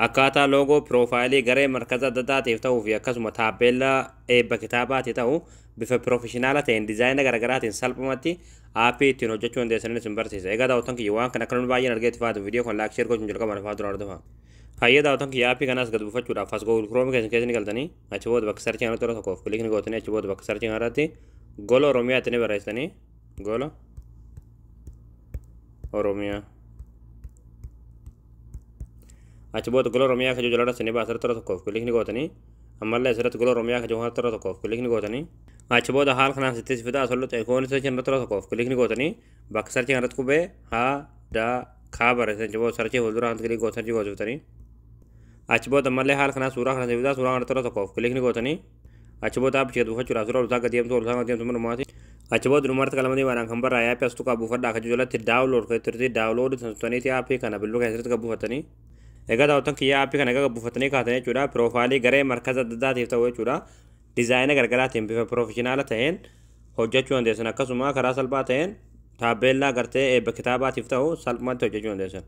akkaataa loogoo piroofaayilii garee markaza adda addaatiif ta'uu fi akkasuma taappellaa eebba kitaabaati ta'u bifa piroofeshinaala ta'een diizaayina garaagaraatiin salphumatti aappii ittiin hojjechuu dandeessanii isin barsiisa. Egaa daawwattan kiyya waan kana akka namni baay'een argeetti faatu viidiyoo kan laayik sheer gochuun jalqaba nafaa dura argamu. Hayyee daawwattan kiyya aappii kanaas gad buufachuudhaaf as Google Chrome keessa ni galtanii achi booda bakka sarchii kanatti tokkoof kilik ni gootanii achi booda bakka sarchii kanarratti gola Oromiyaa itti ni barreessanii gola Oromiyaa. Achi booda gola Oromiyaa kan jala rasanii baasar tora tokkoof kilik ni gootanii ammallee asirratti gola Oromiyaa kan jala tora tokkoof kilik ni gootanii achi booda haal kanaan sittis fidaa sollo ta'e koon sarchii irratti tora tokkoof kilik ni gootanii bakka sarchii irratti qubee haa daa kaa barreessan achi booda sarchii fuuldura kan kilik gootanii gootanii achi booda ammallee haal kanaan suuraa kana fidaa suuraa kana tora tokkoof kilik ni gootanii achi booda aappii gad buufachuudhaaf suuraa ultaa gad deemtu manumaati achi booda dhumarratti qalamatii baadhaan kan barraa aappii as tuqaa buufadhaa kan jalatti daawunlood kan turtii daawunlood sansuutaniiti aappii kana bilbila keessatti gad buufatanii. Egaa daawwattan kiyya aappii kana gad buufatanii kaatan jechuudha. Piroofaayilii garee markaza adda addaatiif ta'u jechuudha. Diizaayina garaagaraatiin bifa piroofeshinaala ta'een hojjechuu dandeessan akkasuma karaa salphaa ta'een taappellaa gartee eebba kitaabaatiif ta'u salphumatti hojjechuu dandeessan.